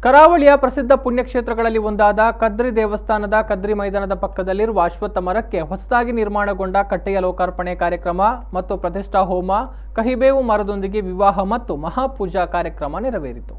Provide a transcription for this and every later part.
ಕರಾವಳಿಯ ಪ್ರಸಿದ್ಧ ಪುಣ್ಯಕ್ಷೇತ್ರಗಳಲ್ಲಿ ಒಂದಾದ ಕದ್ರಿ ದೇವಸ್ಥಾನದ ಕದ್ರಿ ಮೈದಾನದ ಪಕ್ಕದಲ್ಲಿರುವ ಅಶ್ವತ್ಥ ಮರಕ್ಕೆ ಹೊಸದಾಗಿ ನಿರ್ಮಾಣಗೊಂಡ ಕಟ್ಟೆಯ ಲೋಕಾರ್ಪಣೆ ಕಾರ್ಯಕ್ರಮ ಮತ್ತು ಪ್ರತಿಷ್ಠಾ ಹೋಮ, ಕಹಿಬೇವು ಮರದೊಂದಿಗೆ ವಿವಾಹ ಮತ್ತು ಮಹಾಪೂಜಾ ಕಾರ್ಯಕ್ರಮ ನೆರವೇರಿತು.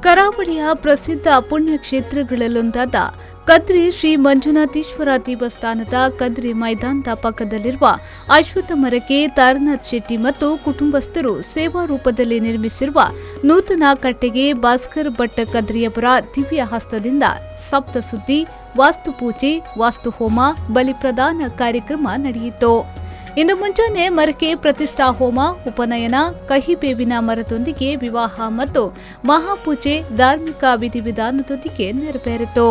ಕರಾವಳಿಯ ಪ್ರಸಿದ್ಧ ಪುಣ್ಯಕ್ಷೇತ್ರಗಳಲ್ಲೊಂದಾದ ಕದ್ರಿ ಶ್ರೀ ಮಂಜುನಾಥೇಶ್ವರ ದೇವಸ್ಥಾನದ ಕದ್ರಿ ಮೈದಾನದ ಪಕ್ಕದಲ್ಲಿರುವ ಅಶ್ವತ್ಥ ಮರಕ್ಕೆ ತಾರನಾಥ್ ಶೆಟ್ಟಿ ಮತ್ತು ಕುಟುಂಬಸ್ಥರು ಸೇವಾ ರೂಪದಲ್ಲಿ ನಿರ್ಮಿಸಿರುವ ನೂತನ ಕಟ್ಟೆಗೆ ಭಾಸ್ಕರ್ ಭಟ್ ಕದ್ರಿಯವರ ದಿವ್ಯ ಹಸ್ತದಿಂದ ಸಪ್ತಸುದ್ದಿ, ವಾಸ್ತುಪೂಜೆ, ವಾಸ್ತುಹೋಮ, ಬಲಿಪ್ರದಾನ ಕಾರ್ಯಕ್ರಮ ನಡೆಯಿತು. ಇಂದು ಮುಂಜಾನೆ ಮರಕ್ಕೆ ಪ್ರತಿಷ್ಠಾ ಹೋಮ, ಉಪನಯನ, ಕಹಿಬೇವಿನ ಮರದೊಂದಿಗೆ ವಿವಾಹ ಮತ್ತು ಮಹಾಪೂಜೆ ಧಾರ್ಮಿಕ ವಿಧಿವಿಧಾನದೊಂದಿಗೆ ನೆರವೇರಿತು.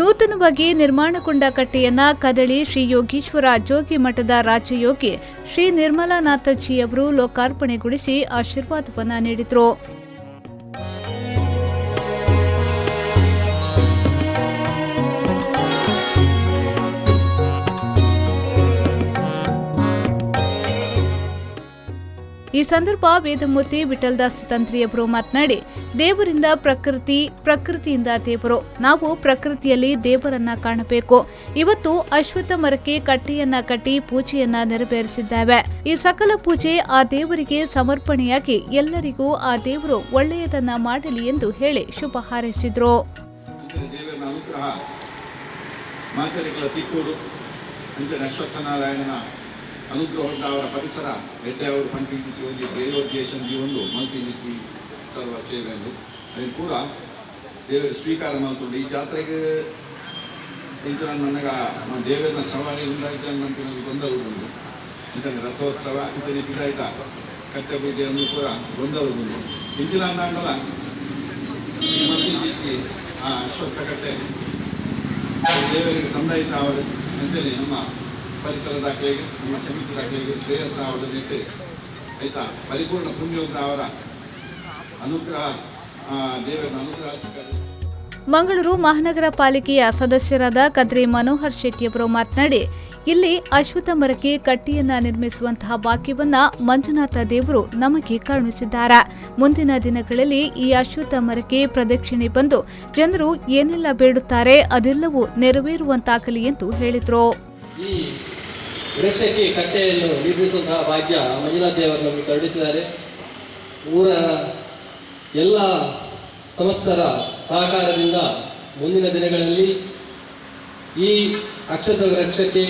ನೂತನವಾಗಿ ನಿರ್ಮಾಣಗೊಂಡ ಕಟ್ಟೆಯನ್ನ ಕದಳಿ ಶ್ರೀ ಯೋಗೀಶ್ವರ ಜೋಗಿ ಮಠದ ರಾಜಯೋಗಿ ಶ್ರೀ ನಿರ್ಮಲಾನಾಥಜಿಯವರು ಲೋಕಾರ್ಪಣೆಗೊಳಿಸಿ ಆಶೀರ್ವಾದವನ್ನ ನೀಡಿದರು. ಈ ಸಂದರ್ಭ ವೇದಮೂರ್ತಿ ವಿಠಲದಾಸ್ ತಂತ್ರಿಯವರು ಮಾತನಾಡಿ, ದೇವರಿಂದ ಪ್ರಕೃತಿ, ಪ್ರಕೃತಿಯಿಂದ ದೇವರು, ನಾವು ಪ್ರಕೃತಿಯಲ್ಲಿ ದೇವರನ್ನ ಕಾಣಬೇಕು. ಇವತ್ತು ಅಶ್ವತ್ಥ ಮರಕ್ಕೆ ಕಟ್ಟೆಯನ್ನ ಕಟ್ಟಿ ಪೂಜೆಯನ್ನ ನೆರವೇರಿಸಿದ್ದೇವೆ. ಈ ಸಕಲ ಪೂಜೆ ಆ ದೇವರಿಗೆ ಸಮರ್ಪಣೆಯಾಗಿ ಎಲ್ಲರಿಗೂ ಆ ದೇವರು ಒಳ್ಳೆಯದನ್ನ ಮಾಡಲಿ ಎಂದು ಹೇಳಿ ಶುಭ ಹಾರೈಸಿದ್ರು. ಅನುಗ್ರಹದ ಅವರ ಪರಿಸರ ರೆಡ್ಡೆ ಅವರು ಪಂಪಿಂಚಿ ಒಂದು ದೇವೋದ್ದೇಶಿ ಒಂದು ಮಲ್ಪಿಂಚಿ ಸರ್ವ ಸೇವೆಯನ್ನು ಅದನ್ನು ಕೂಡ ದೇವರು ಸ್ವೀಕಾರ ಮಾಡ್ಕೊಂಡು ಈ ಜಾತ್ರೆಗೆ ಇಂಚನ ನನಗೆ ದೇವರನ್ನ ಸವಾರಿ ಉಂಟಾಯ್ತು ನಂಬಿಕೆ ಗೊಂದಲಗೊಂಡು ಇಂಚನ ರಥೋತ್ಸವ ಇಂಚನೆ ಪಿದಾಯ್ತ ಕಟ್ಟೆ ಪೂಜೆಯನ್ನು ಕೂಡ ಗೊಂದಲಗೊಂಡು ಇಂಚಿನ ಅಂದಾಂಡಲ ಈ ಮಲ್ಪಿಂಚಿ ಆ ಅಶ್ವತ್ಥ ಕಟ್ಟೆ ದೇವರಿಗೆ ಸಂದಾಯಿತ ಅವರು ಅಂತೇಳಿ ನಮ್ಮ ಪರಿಸರದ ಕೈಗೆ, ನಮ್ಮ ಸಮಿತಿಯ ಕೈಗೆ ಶ್ರೇಯಸ್ಸ ಅವರನ್ನಿಟ್ಟು ಆಯ್ತಾ ಪರಿಪೂರ್ಣ ಪುಣ್ಯವಂತ ಅವರ ಅನುಗ್ರಹ, ದೇವರ ಅನುಗ್ರಹ. ಮಂಗಳೂರು ಮಹಾನಗರ ಪಾಲಿಕೆಯ ಸದಸ್ಯರಾದ ಕದ್ರಿ ಮನೋಹರ್ ಶೆಟ್ಟಿಯವರು ಮಾತನಾಡಿ, ಇಲ್ಲಿ ಅಶ್ವತ್ಥ ಮರಕ್ಕೆ ಕಟ್ಟಿಯನ್ನ ನಿರ್ಮಿಸುವಂತಹ ಭಾಗ್ಯವನ್ನ ಮಂಜುನಾಥ ದೇವರು ನಮಗೆ ಕರುಣಿಸಿದ್ದಾರೆ. ಮುಂದಿನ ದಿನಗಳಲ್ಲಿ ಈ ಅಶ್ವತ್ಥ ಮರಕ್ಕೆ ಪ್ರದಕ್ಷಿಣೆ ಬಂದು ಜನರು ಏನೆಲ್ಲ ಬೇಡುತ್ತಾರೆ ಅದೆಲ್ಲವೂ ನೆರವೇರುವಂತಾಗಲಿ ಎಂದು ಹೇಳಿದರು. ಈ ವೃಕ್ಷಕ್ಕೆ ಕಟ್ಟೆಯನ್ನು ನಿರ್ಮಿಸುವಂತಹ ಭಾಗ್ಯ ಮಂಜುನಾಥ ದೇವರು ನಮಗೆ ಕರುಣಿಸಿದ್ದಾರೆ. ಊರ ಎಲ್ಲ ಸಮಸ್ತರ ಸಹಕಾರದಿಂದ ಮುಂದಿನ ದಿನಗಳಲ್ಲಿ ಈ ಅಕ್ಷತ ವೃಕ್ಷಕ್ಕೆ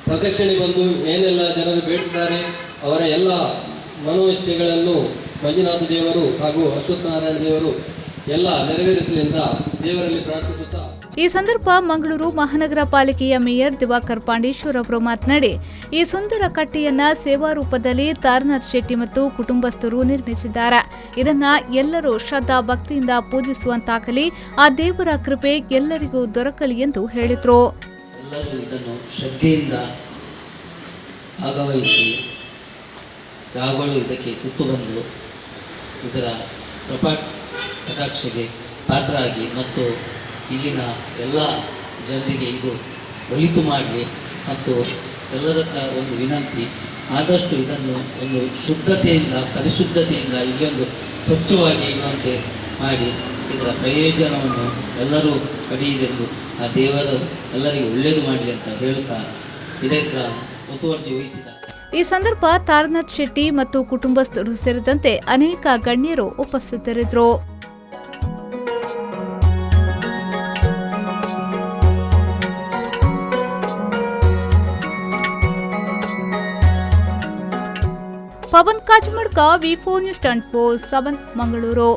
ಪ್ರದಕ್ಷಿಣೆ ಬಂದು ಏನೆಲ್ಲ ಜನರು ಬೇಡುತ್ತಾರೆ ಅವರ ಎಲ್ಲ ಮನೋಇಷ್ಠೆಗಳನ್ನು ಮಂಜುನಾಥ ದೇವರು ಹಾಗೂ ಅಶ್ವತ್ಥನಾರಾಯಣ ದೇವರು ಎಲ್ಲ ನೆರವೇರಿಸಲೆಂದ ದೇವರಲ್ಲಿ ಪ್ರಾರ್ಥಿಸುತ್ತಾ ಈ ಸಂದರ್ಭ ಮಂಗಳೂರು ಮಹಾನಗರ ಪಾಲಿಕೆಯ ಮೇಯರ್ ದಿವಾಕರ್ ಪಾಂಡೇಶ್ವರ್ ಅವರು ಮಾತನಾಡಿ, ಈ ಸುಂದರ ಕಟ್ಟೆಯನ್ನ ಸೇವಾ ರೂಪದಲ್ಲಿ ತಾರನಾಥ್ ಶೆಟ್ಟಿ ಮತ್ತು ಕುಟುಂಬಸ್ಥರು ನಿರ್ಮಿಸಿದ್ದಾರೆ. ಇದನ್ನ ಎಲ್ಲರೂ ಶ್ರದ್ಧಾ ಭಕ್ತಿಯಿಂದ ಪೂಜಿಸುವಂತಾಗಲಿ, ಆ ದೇವರ ಕೃಪೆ ಎಲ್ಲರಿಗೂ ದೊರಕಲಿ ಎಂದು ಹೇಳಿದರು. ಎಲ್ಲರೂ ಇದನ್ನು ಶ್ರದ್ಧೆಯಿಂದ ಭಾಗವಹಿಸಿ ಯಾವಾಗಲೂ ಇದಕ್ಕೆ ಸುತ್ತು ಬಂದು ಇದರ ಕೃಪಾ ಕಟಾಕ್ಷಗೆ ಪಾತ್ರರಾಗಿ ಮತ್ತು ಇಲ್ಲಿನ ಎಲ್ಲ ಜನರಿಗೆ ಇದು ಒಳಿತು ಮಾಡಲಿ ಮತ್ತು ಎಲ್ಲರ ಒಂದು ವಿನಂತಿ, ಆದಷ್ಟು ಇದನ್ನು ಒಂದು ಶುದ್ಧತೆಯಿಂದ ಪರಿಶುದ್ಧತೆಯಿಂದ ಇಲ್ಲೊಂದು ಸ್ವಚ್ಛವಾಗಿ ಇರುವಂತೆ ಮಾಡಿ ಇದರ ಪ್ರಯೋಜನವನ್ನು ಎಲ್ಲರೂ ಪಡೆಯಲೆಂದು ಆ ದೇವರು ಎಲ್ಲರಿಗೂ ಒಳ್ಳೆಯದು ಮಾಡಲಿ ಅಂತ ಹೇಳುತ್ತಾ ಇದಕ್ಕೆ ಮುತುವರ್ಜಿ ವಹಿಸಿದ. ಈ ಸಂದರ್ಭ ತಾರನಾಥ್ ಶೆಟ್ಟಿ ಮತ್ತು ಕುಟುಂಬಸ್ಥರು ಸೇರಿದಂತೆ ಅನೇಕ ಗಣ್ಯರು ಉಪಸ್ಥಿತರಿದ್ದರು. ಪವನ್ ಕಾಜ್ಮಡ್ಕ, ವಿ4 ನ್ಯೂಸ್ 7 ಮಂಗಳೂರು.